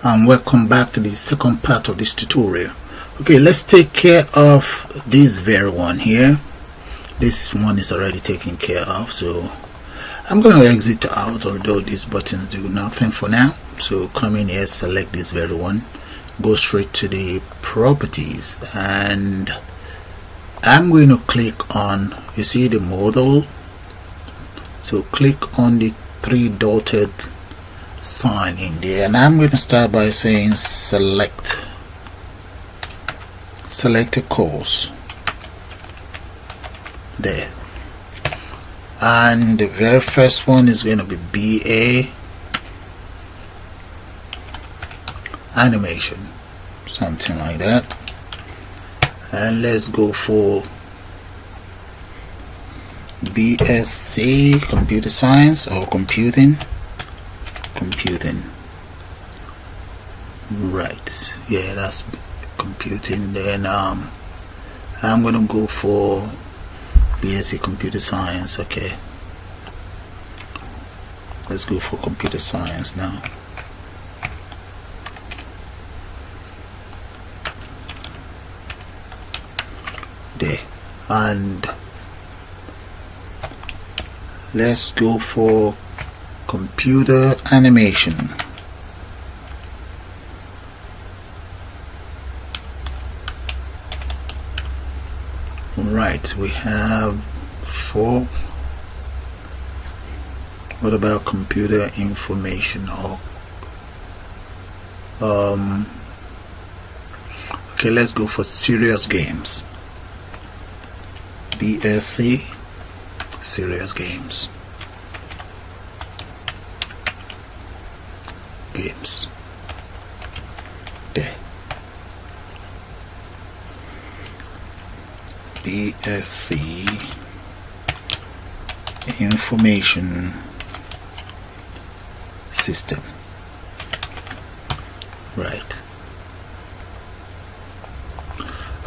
and welcome back to the second part of this tutorial. Okay, let's take care of this very one here. This one is already taken care of, so I'm going to exit out, although these buttons do nothing for now. So come in here, select this very one, go straight to the properties, and I'm going to click on, you see the modal, so click on the three dotted sign in there, and I'm going to start by saying select a course there, and the very first one is going to be BA animation, something like that. And let's go for BSc computer science or computing, right? Yeah, that's computing. Then I'm gonna go for BSc computer science. Okay, let's go for computer science now. There, and let's go for computer animation. Right, we have 4. What about computer information or okay, let's go for serious games. BSc serious games. There. BSc information system. Right.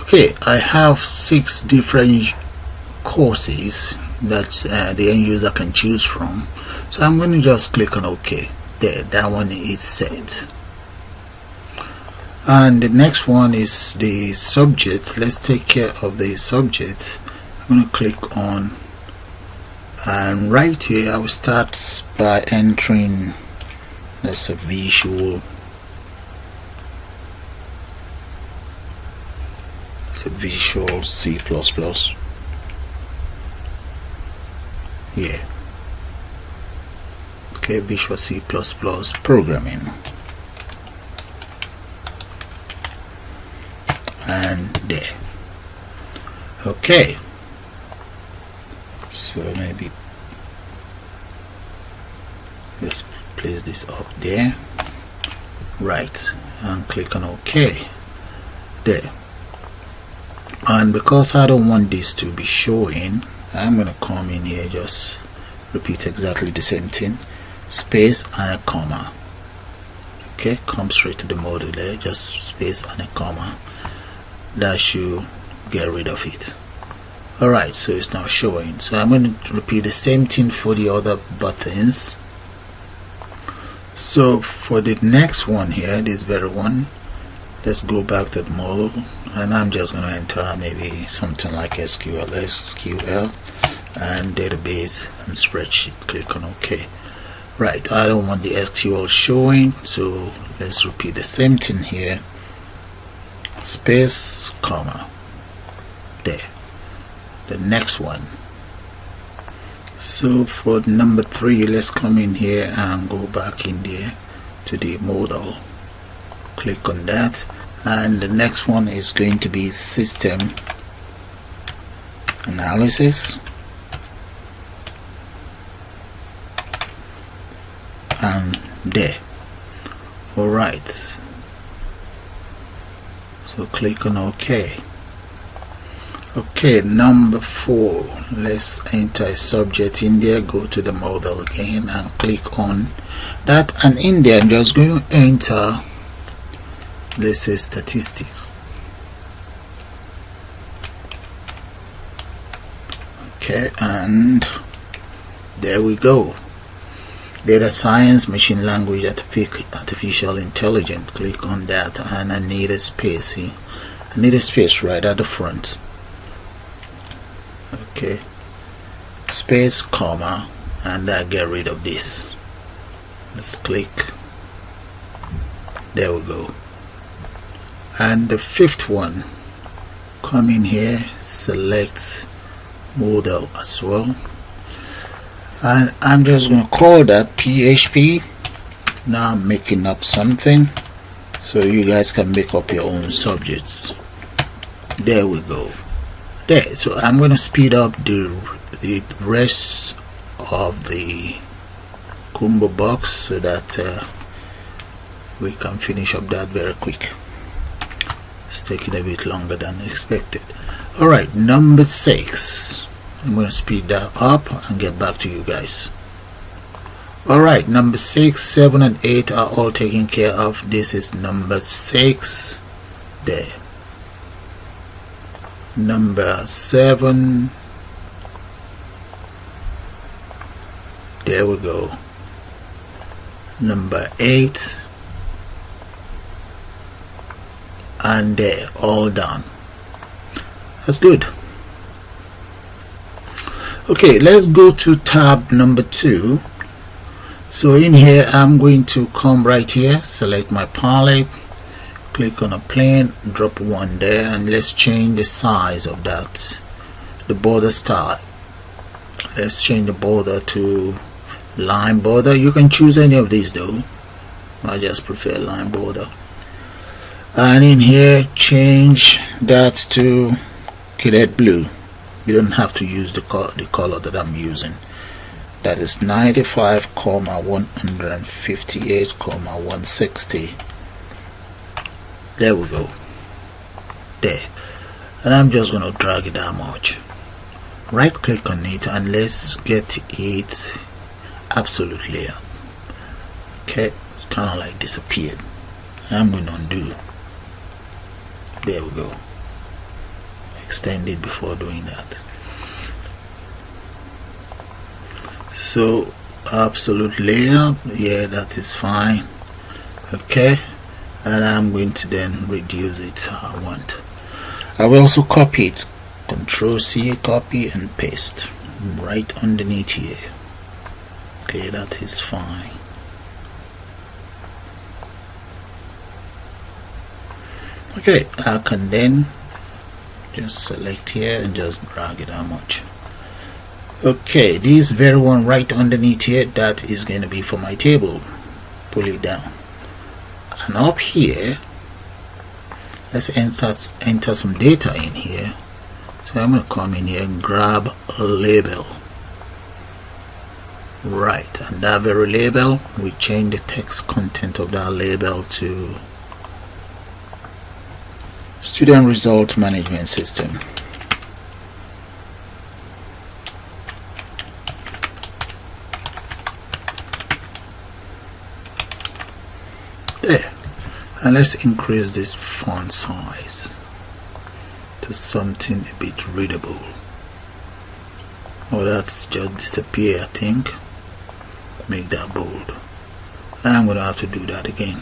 Okay, I have 6 different courses that the end user can choose from, so I'm going to just click on OK. There, that one is set. And the next one is the subject. Let's take care of the subject. I'm going to click on, and right here I will start by entering, that's a visual, it's a visual C++. Yeah. Okay, Visual C++ programming, and there. Okay, so maybe let's place this up there, right, and click on OK there. And because I don't want this to be showing, I'm going to come in here, just repeat exactly the same thing, space and a comma. Okay, come straight to the modal there, just space and a comma. That should get rid of it. Alright, so it's now showing. So I'm going to repeat the same thing for the other buttons. So for the next one here, this very one, let's go back to the modal, and I'm just going to enter maybe something like SQL and database and spreadsheet. Click on OK. Right, I don't want the SQL showing, so let's repeat the same thing here, space, comma. There, the next one. So for number 3, let's come in here and go back in there to the modal, click on that, and the next one is going to be system analysis, and there. Alright, so click on OK. Okay, number 4, let's enter a subject in there, go to the modal again and click on that, and in there I'm just going to enter, let's say, statistics. Okay, and there we go. data science, machine language, artificial intelligence. Click on that, and I need a space here. I need a space right at the front. Okay, space, comma, and I get rid of this. Let's click. There we go. And the fifth one, come in here, select model as well, and I'm just going to call that PHP. Now I'm making up something so you guys can make up your own subjects. There we go. There. So I'm going to speed up the rest of the combo box so that we can finish up that very quick. It's taking a bit longer than expected. Alright, number 6. I'm going to speed that up and get back to you guys. Alright, number 6, 7 and 8 are all taken care of. This is number 6. There. Number 7. There we go. Number 8. And there, all done. That's good. Okay, let's go to tab number 2. So in here I'm going to come right here, select my palette, click on a plane, drop one there, and let's change the size of that, the border style. Let's change the border to line border. You can choose any of these though. I just prefer line border. And in here change that to cadet blue. You don't have to use the color that I'm using. That is 95, 158, 160. There we go. There. And I'm just going to drag it that much. Right click on it and let's get it absolute layer. Okay, it's kind of like disappeared. I'm going to undo. There we go. Extend it before doing that. So absolute layer, yeah, that is fine. Okay, and I'm going to then reduce it how I want. I will also copy it. Control C, copy and paste right underneath here. Okay, that is fine. Okay, I can then just select here and just drag it that much. Okay, this very one right underneath here, that is going to be for my table. Pull it down, and up here let's enter some data in here. So I'm going to come in here and grab a label. Right, and that very label, we change the text content of that label to Student Result Management System. There. And let's increase this font size to something a bit readable. Oh, that's just disappear, I think. Make that bold. I'm going to have to do that again.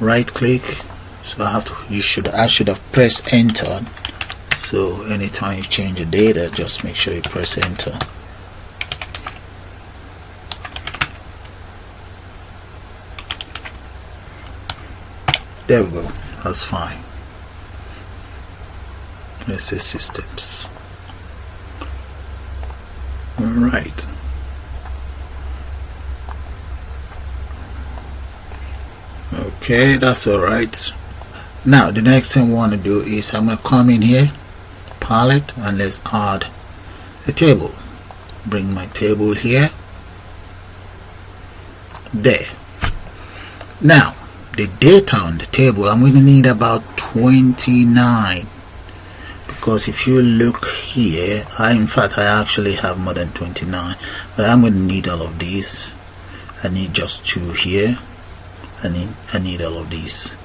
Right click. So I should have pressed enter. So anytime you change the data, just make sure you press enter. There we go. That's fine. Let's say systems. Alright. Okay, that's alright. Now the next thing I want to do is I'm going to come in here, palette, and let's add a table. Bring my table here. There. Now the data on the table, I'm going to need about 29, because if you look here, in fact I actually have more than 29, but I'm going to need all of these. I need just 2 here. I need all of these.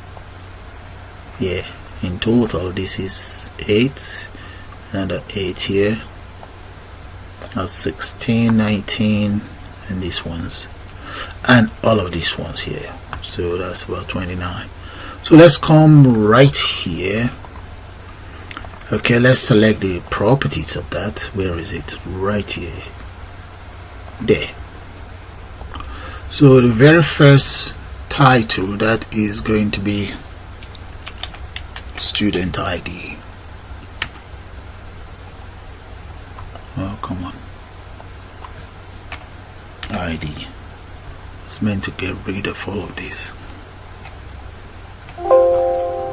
Yeah, in total this is 8, another 8 here, that's 16, 19, and these ones, and all of these ones here. So that's about 29. So let's come right here. Okay, let's select the properties of that. Where is it? Right here. There. So the very first title, that is going to be student ID. Oh, come on. ID. It's meant to get rid of all of this.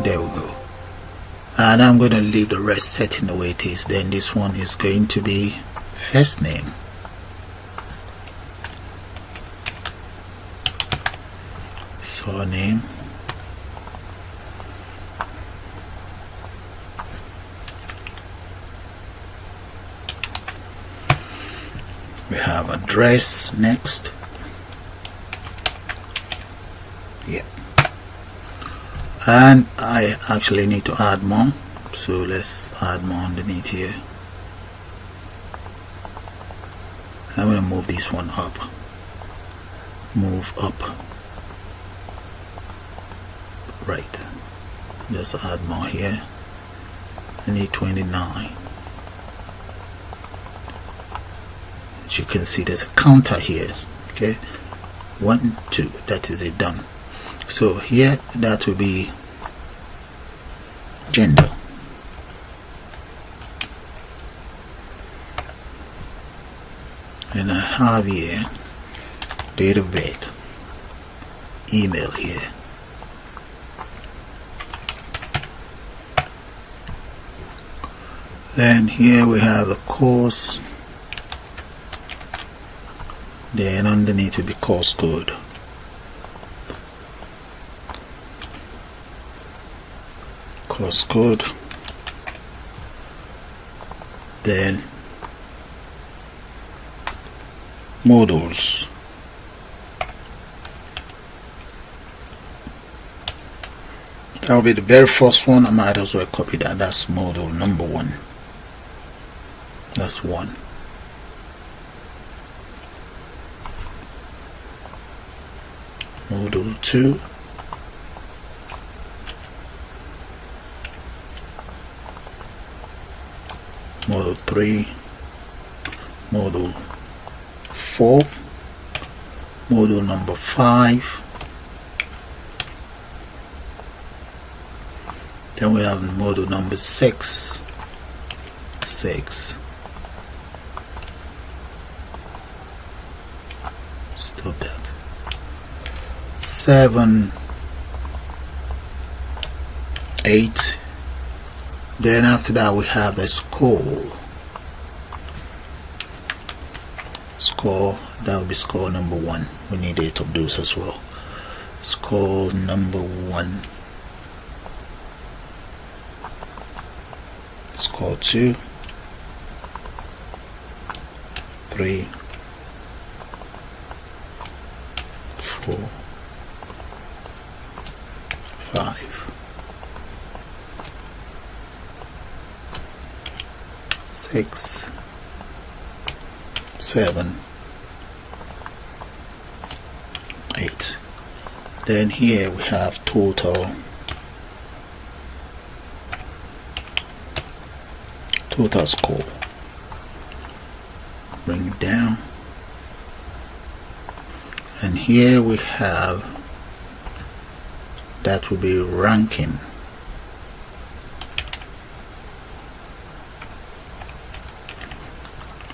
There we go. And I'm going to leave the rest setting the way it is. Then this one is going to be first name. Surname. We have address next. Yeah. And I actually need to add more, so let's add more underneath here. I'm going to move this one up. Move up. Right. Let's add more here. I need 29. As you can see, there's a counter here. Okay, 1, 2. That is it, done. So here that will be gender. And I have here date of birth, email here. Then here we have the course. Then underneath will be course code. Course code. Then modules. That will be the very first one. I might as well copy that. That's module number 1. That's 1. Module 2. Module 3. Module 4. Module number 5. Then we have module number 6. 6. Stop that. 7, 8. Then after that we have the score. Score, that will be score number 1. We need 8 of those as well. Score number 1. Score 2, 3, 4, 5, 6, 7, 8. Then here we have total score. Bring it down, and here we have that will be ranking.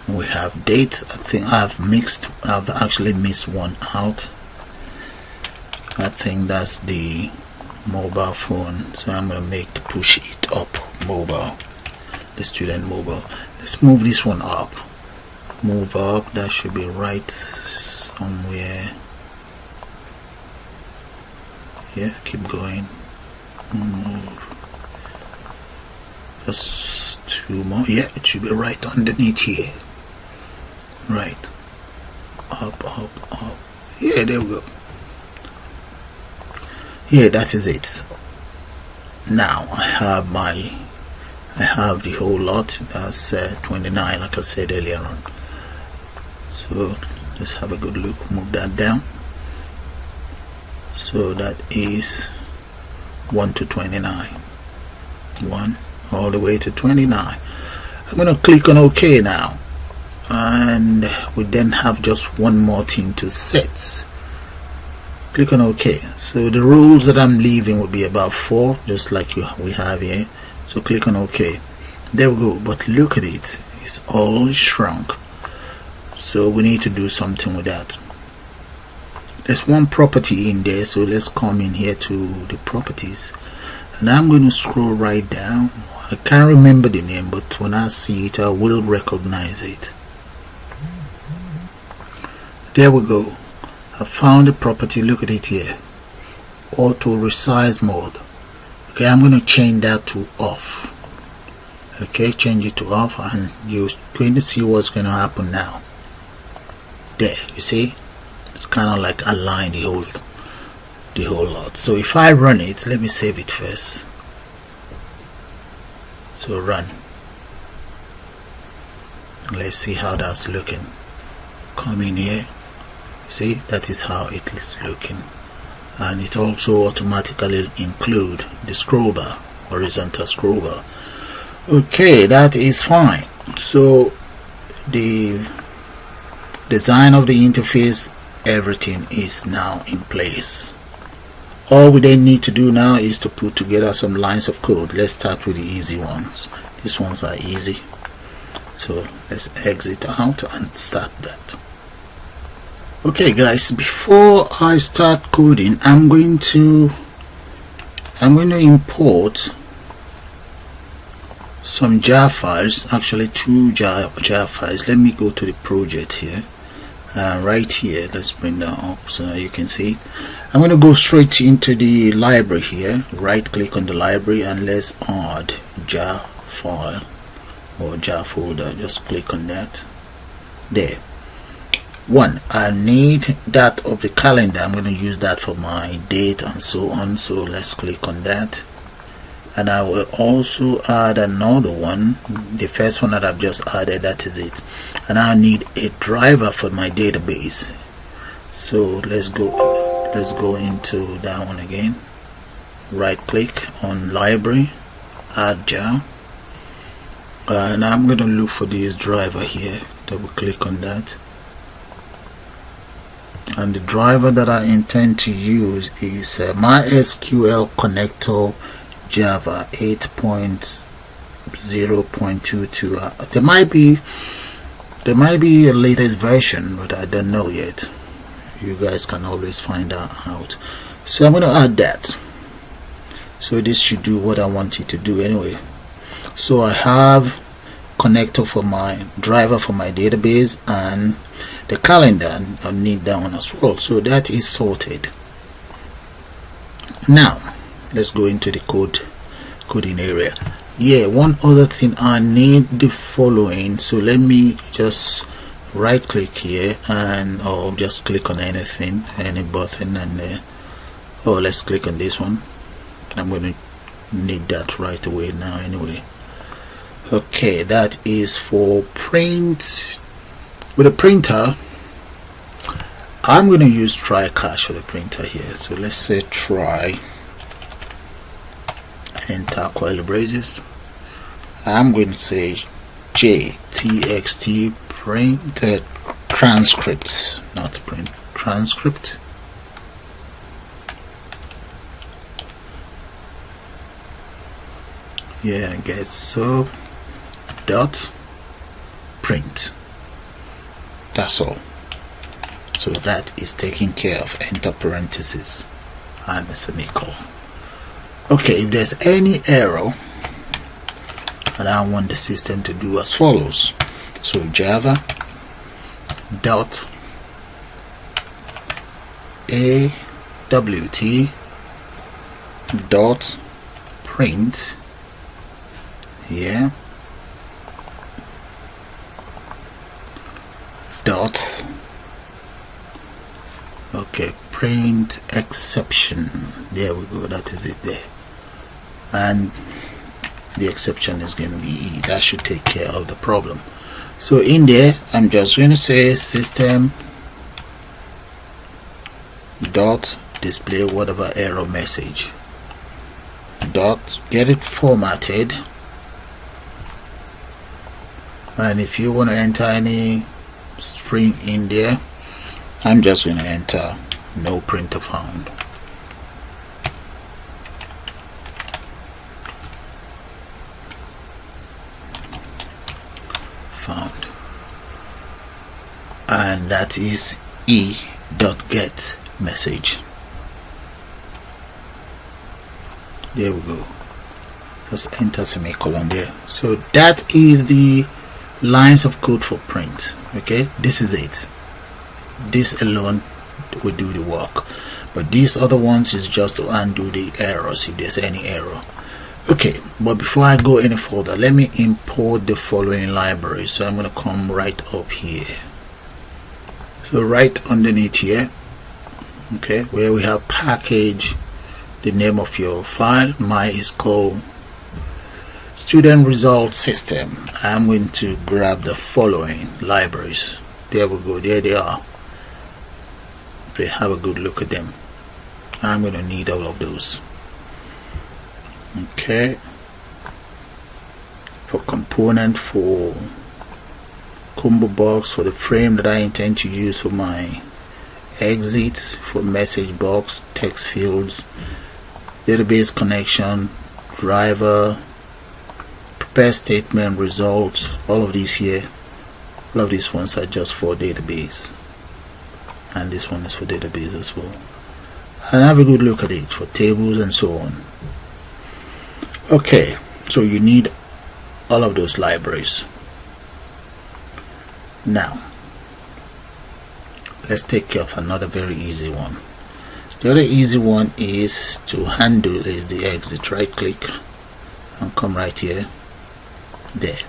We have dates. I think I've actually missed one out. I think that's the mobile phone, so I'm going to make the push it up mobile, the student mobile. Let's move this one up. Move up. That should be right somewhere. Yeah, keep going. Move. Just 2 more. Yeah, it should be right underneath here. Right. Up, up, up. Yeah, there we go. Yeah, that is it. Now I have the whole lot. That's 29, like I said earlier on. So let's have a good look. Move that down. So that is 1 to 29, 1 all the way to 29. I'm going to click on OK now, and we then have just one more thing to set. Click on OK. So the rules that I'm leaving will be about 4, just like we have here. So click on OK. There we go. But look at it, it's all shrunk. So we need to do something with that. There's one property in there, so let's come in here to the properties, and I'm going to scroll right down. I can't remember the name, but when I see it I will recognize it. There we go. I found the property. Look at it here, auto resize mode. Okay, I'm going to change that to off. Okay, change it to off, and you're going to see what's going to happen now. There, you see, it's kind of like align the whole lot. So if I run it, let me save it first. So run. Let's see how that's looking. Come in here. See, that is how it is looking, and it also automatically include the scroll bar, horizontal scroll bar. Okay, that is fine. So the design of the interface, everything is now in place. All we then need to do now is to put together some lines of code. Let's start with the easy ones. These ones are easy, so let's exit out and start that. Okay guys, before I start coding, I'm going to import some jar files, actually 2 jar files. Let me go to the project here, right here. Let's bring that up so that you can see it. I'm going to go straight into the library here, right click on the library, and let's add jar file or jar folder. Just click on that. There. One, I need that of the calendar. I'm going to use that for my date and so on. So let's click on that, and I will also add another one, the first one that I've just added. That is it. And I need a driver for my database. So let's go into that one again. Right click on library, add jar, and I'm going to look for this driver here. Double click on that. And the driver that I intend to use is MySQL connector Java 8.0.22. There might be a latest version, but I don't know yet. You guys can always find that out. So I'm going to add that. So this should do what I want it to do anyway. So I have connector for my driver for my database, and the calendar, I need that one as well. So that is sorted. Now let's go into the coding area. Yeah, one other thing, I need the following. So let me just right click here, and or just click on anything, any button, and let's click on this one. I'm going to need that right away now anyway. Okay, that is for print. With a printer, I'm going to use try catch for the printer here. So let's say try, enter curly braces. I'm going to say JTXT print transcript, not print, transcript. Yeah, get so dot print. That's all. So that is taken care of. Enter parentheses and a semicolon. Okay, if there's any error, and I want the system to do as follows. So Java dot awt dot print here dot print exception. There we go, that is it there, and the exception is going to be E. That should take care of the problem. So in there I'm just going to say system dot display whatever error message, dot get it formatted, and if you want to enter any string in there, I'm just going to enter no printer found. And that is e.get message. There we go. Just enter semicolon there. So that is the lines of code for print. Okay, this is it. This alone will do the work, but these other ones is just to undo the errors if there's any error. Okay, but before I go any further, let me import the following libraries. So I'm going to come right up here. So right underneath here, okay, where we have package, the name of your file, MYSQL student result system, I'm going to grab the following libraries. There we go, there they are. Okay, have a good look at them. I'm going to need all of those. Okay, for component, for combo box, for the frame that I intend to use for my exit, for message box, text fields, database connection, driver, prepare statement, results, all of these here, all of these ones are just for database, and this one is for database as well. And have a good look at it for tables and so on. Okay, so you need all of those libraries. Now let's take care of another very easy one. The other easy one is to handle is the exit. Right click and come right here, there.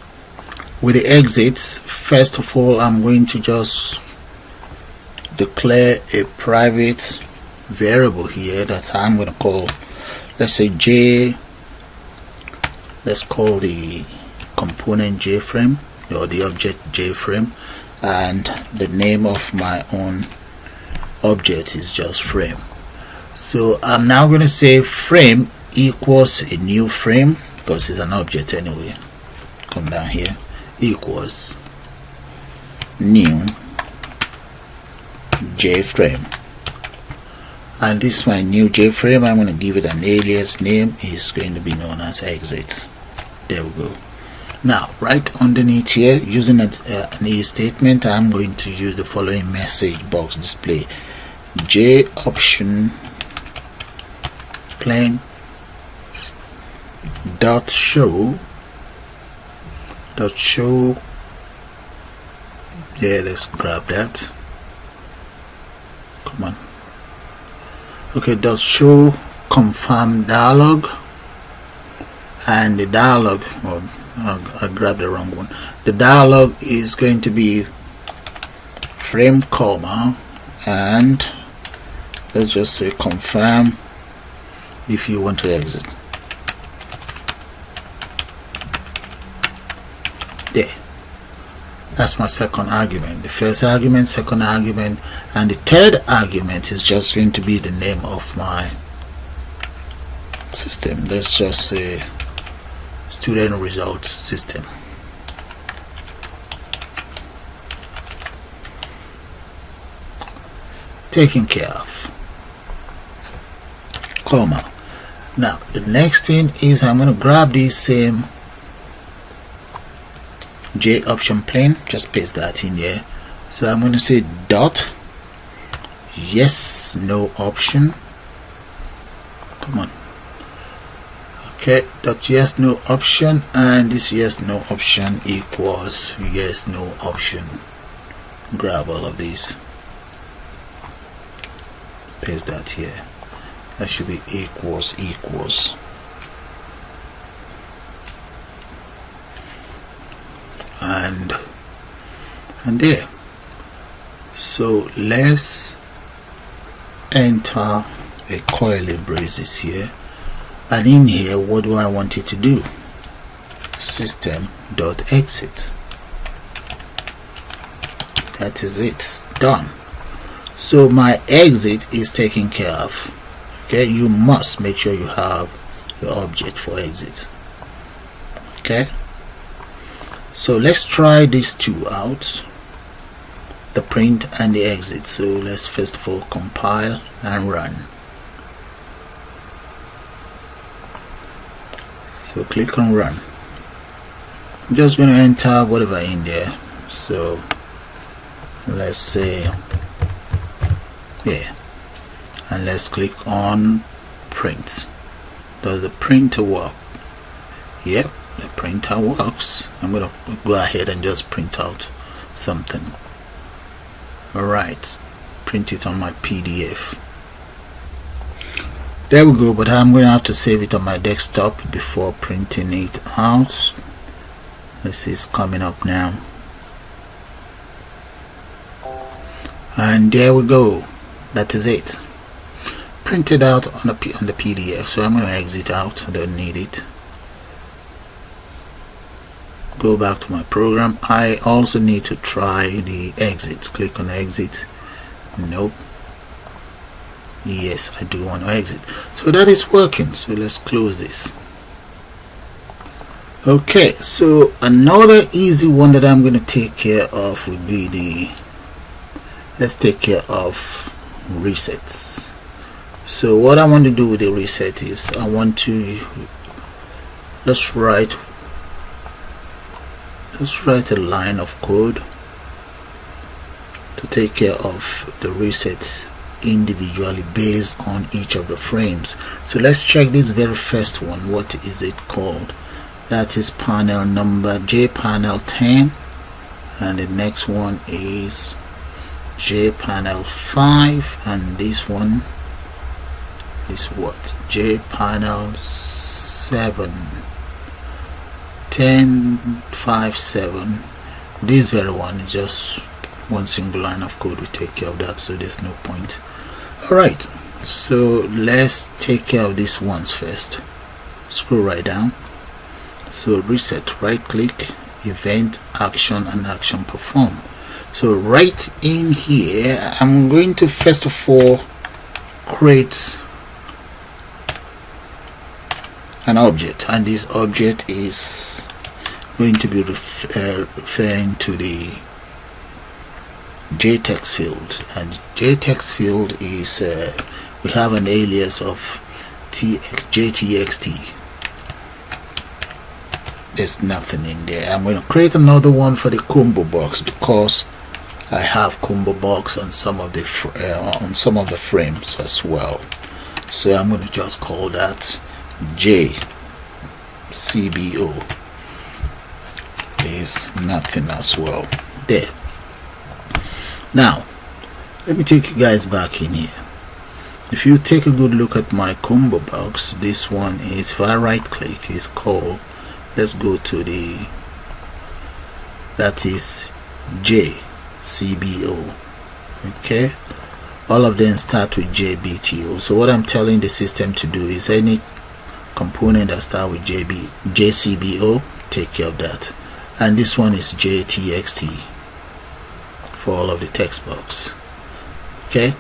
With the exits, first of all, I'm going to just declare a private variable here that I'm going to call, let's say J. Let's call the component JFrame, or the object JFrame, and the name of my own object is just frame. So I'm now going to say frame equals a new frame, because it's an object anyway. Come down here, equals new JFrame, and this is my new JFrame. I'm going to give it an alias name. It's going to be known as exit. There we go. Now right underneath here, using an if statement, I'm going to use the following message box display: J option plain dot show yeah, let's grab that. Come on. Okay, dot show confirm dialog, and the dialog, oh, I grabbed the wrong one. The dialog is going to be frame comma, and let's just say confirm if you want to exit. There. That's my second argument. The first argument, second argument, and the third argument is just going to be the name of my system. Let's just say student results system. Taken care of. Comma. Now the next thing is I'm going to grab this same J option plain, just paste that in here. So I'm going to say dot yes no option. Come on. Okay, dot yes no option, and this yes no option equals yes no option. Grab all of these, paste that here. That should be equals and there. So let's enter a curly braces here, and in here, what do I want it to do? System.exit. That is it, done. So my exit is taken care of. Okay, you must make sure you have your object for exit. Okay, so let's try these two out, the print and the exit. So let's first of all compile and run. So click on run. I'm just going to enter whatever in there. So let's say yeah, and let's click on print. Does the printer work? Yep, the printer works. I'm going to go ahead and just print out something. Alright, print it on my PDF. There we go, but I'm going to have to save it on my desktop before printing it out. Let's see, it's coming up now. And there we go. That is it. Printed out on the PDF. So I'm going to exit out. I don't need it. Go back to my program. I also need to try the exit. Click on exit. Nope. Yes, I do want to exit. So that is working. So let's close this. Okay, so another easy one that I'm going to take care of would be the, let's take care of resets. So what I want to do with the reset is I want to, let's write a line of code to take care of the resets individually based on each of the frames. So let's check this very first one. What is it called? That is panel number J panel 10, and the next one is J panel 5, and this one is what? J panel 7, 10, 5, 7. This very one is just one single line of code. We take care of that, so there's no point. Alright, so let's take care of these ones first. Scroll right down. So reset, right click, event, action, and action perform. So right in here, I'm going to first of all create an object, and this object is going to be referring to the JText field, and JText field is we have an alias of JTXT. There's nothing in there. I'm going to create another one for the combo box because I have combo box on some of the frames as well. So I'm going to just call that JCBO. There's nothing as well there. Now let me take you guys back in here. If you take a good look at my combo box, this one is, if I right click, is called, let's go to the, that is JCBO. Okay, all of them start with JBTO. So what I'm telling the system to do is any component that start with JCBO, take care of that. And this one is JTXT for all of the text box. Okay,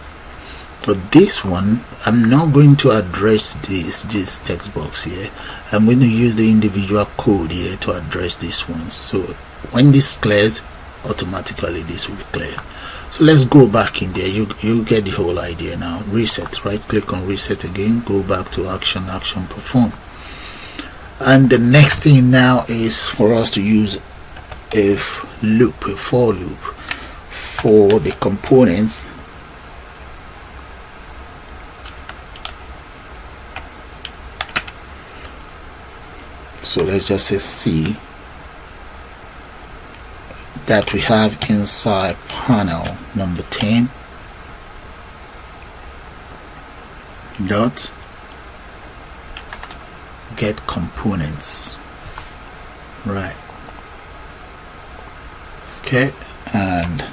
but this one I'm not going to address this text box here. I'm going to use the individual code here to address this one. So when this clears, automatically this will clear. So let's go back in there. You get the whole idea now. Reset, right click on reset again, go back to action perform. And the next thing now is for us to use a for loop for the components. So let's just say C that we have inside panel number 10 dot get components, right? Okay, and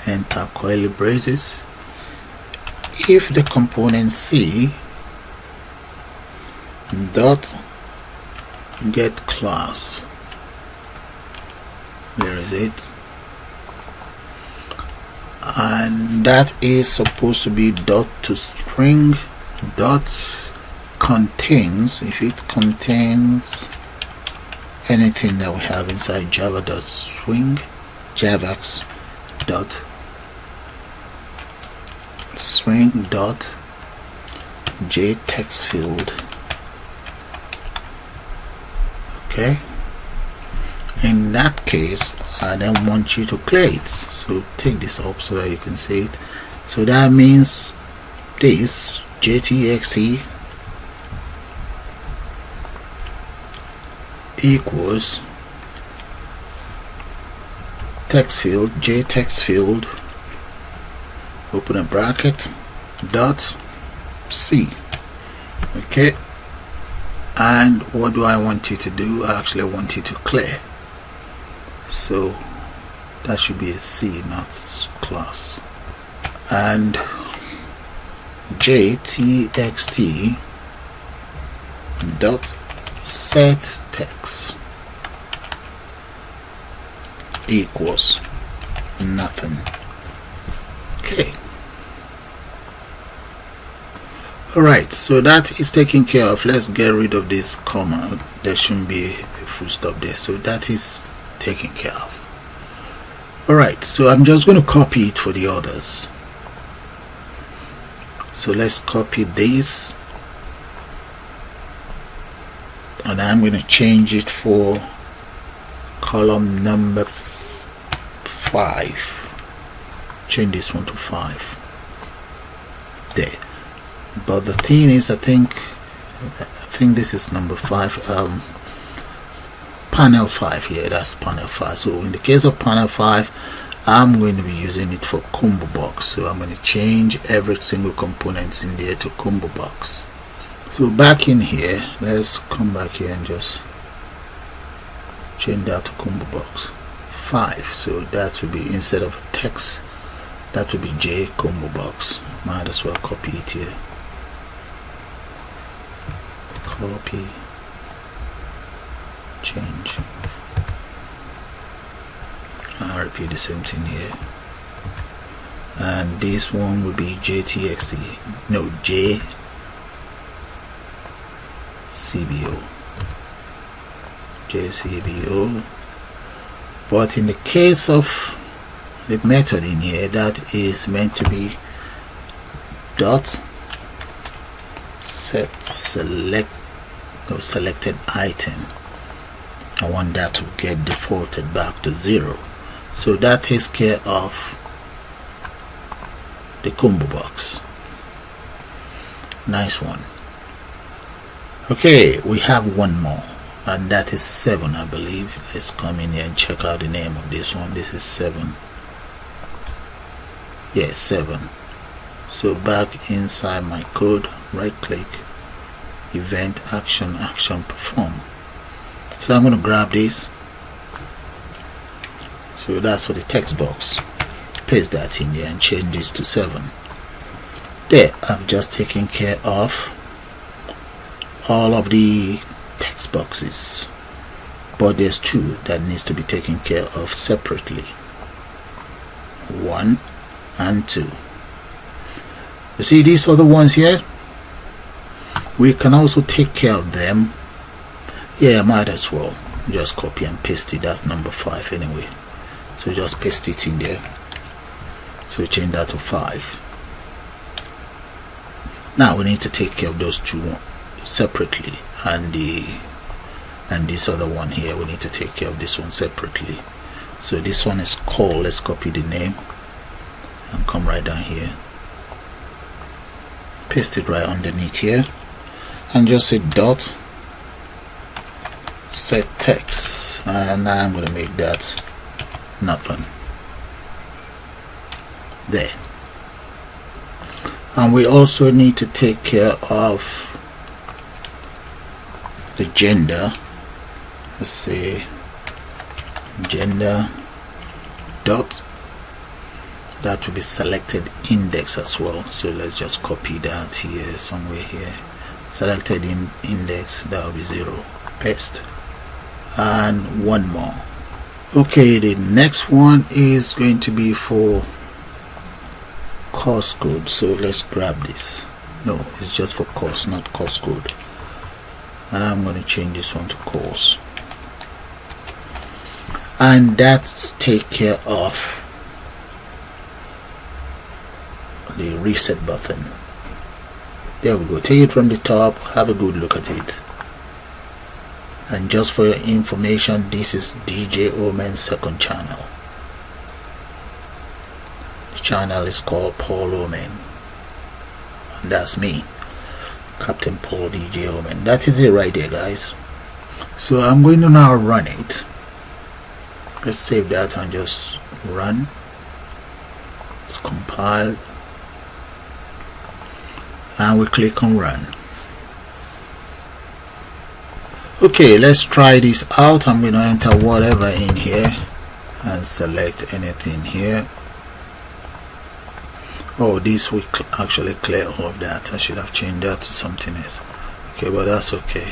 enter curly braces. If the component C dot get class, where is it? and that is supposed to be dot to string dot contains, if it contains anything that we have inside java dot swing javax dot swing dot j text field. Okay, in that case I then want you to clear it, so take this up so that you can see it. So that means this jtxt equals text field j text field open a bracket dot c. Okay, and what do I want you to do? I actually want you to clear, so that should be a C, not class. And jtxt dot set text equals nothing. Okay, alright, so that is taken care of. Let's get rid of this comma. There shouldn't be a full stop there, so that is taken care of. Alright, so I'm just going to copy it for the others. So let's copy this, and I'm going to change it for column number 5. Change this one to 5 there. But the thing is, I think this is number 5, panel 5 here. That's panel 5. So in the case of panel 5, I'm going to be using it for combo box. So I'm going to change every single component in there to combo box. So back in here, let's come back here and just change that to combo box 5. So that will be, instead of text, that will be J combo box. Might as well copy it here. Copy, change. I'll repeat the same thing here. And this one will be jtxt, no, jcbo. But in the case of the method in here, that is meant to be dot set selected item. I want that to get defaulted back to 0. So that takes care of the combo box. Nice one. Okay, we have one more, and that is 7, I believe. Let's come in here and check out the name of this one. This is 7. Yes, 7. So back inside my code, right click, event action perform. So I'm going to grab this. So that's for the text box. Paste that in there and change this to 7. There, I've just taken care of all of the text boxes, but there's 2 that needs to be taken care of separately, 1 and 2. You see these other ones here? We can also take care of them. Yeah, might as well just copy and paste it. That's number 5 anyway, so just paste it in there. So change that to 5. Now we need to take care of those 2 separately, and this other one here, we need to take care of this one separately. So this one is called, let's copy the name and come right down here, paste it right underneath here, and just say dot set text, and now I'm going to make that nothing there. And we also need to take care of the gender. Let's say gender dot, that will be selected index as well. So let's just copy that here somewhere here, selected in index, that will be 0, paste. And one more. Okay, the next one is going to be for course code, so let's grab this. No, it's just for course, not course code. And I'm going to change this one to course. And that's take care of the reset button. There we go. Take it from the top, have a good look at it. And just for your information, this is DJ Oamen's second channel. The channel is called Paul Oamen, and that's me, Captain Paul DJ Oamen. That is it right there, guys. So I'm going to now run it. Let's save that and just run. It's compiled, and we click on run. Okay, let's try this out. I'm going to enter whatever in here and select anything here. Oh, this will actually clear all of that. I should have changed that to something else. Okay, but that's okay.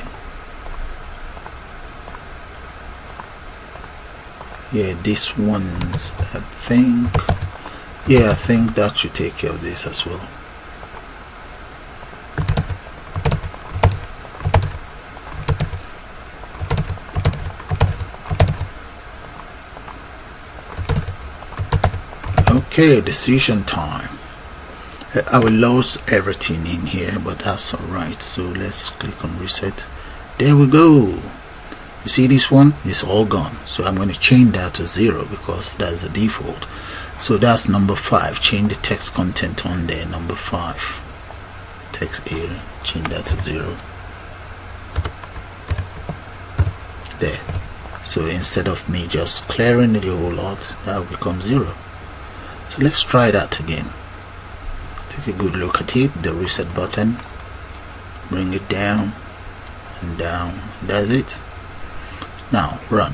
Yeah, this one's, I think that should take care of this as well. Okay, decision time. I will lose everything in here, but that's alright. So let's click on reset. There we go. You see, this one is all gone. So I'm going to change that to 0 because that's the default. So that's number 5. Change the text content on there. Number 5. Text area. Change that to 0. There. So instead of me just clearing the whole lot, that will become 0. So let's try that again. Take a good look at it. The reset button. Bring it down and down. That's it. Now run.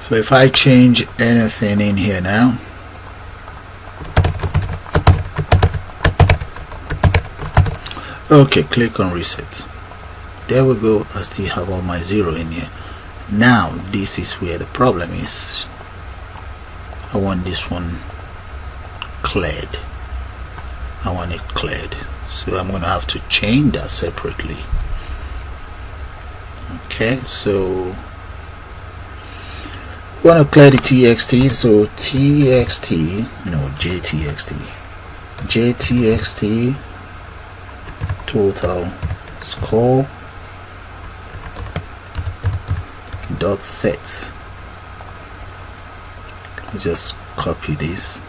So if I change anything in here now, okay, click on reset. There we go. I still have all my 0 in here. Now this is where the problem is. I want this one cleared. I want it cleared. So I'm going to have to change that separately. Okay, so we want to clear the txt. So jtxt total score dot set. Just copy this,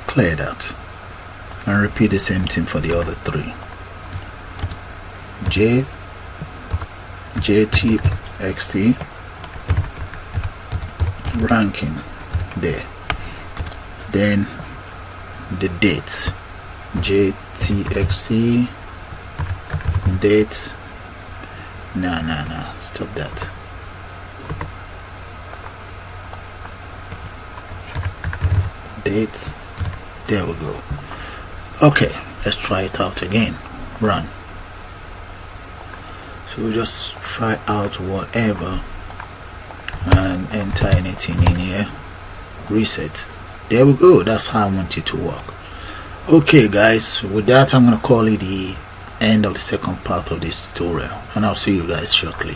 clear that, and repeat the same thing for the other 3. jtxt ranking there, then the date, jtxt date. No, stop that. Date. There we go. Okay, let's try it out again. Run. So we'll just try out whatever and enter anything in here. Reset. There we go. That's how I want it to work. Okay guys, with that I'm going to call it the end of the second part of this tutorial, and I'll see you guys shortly.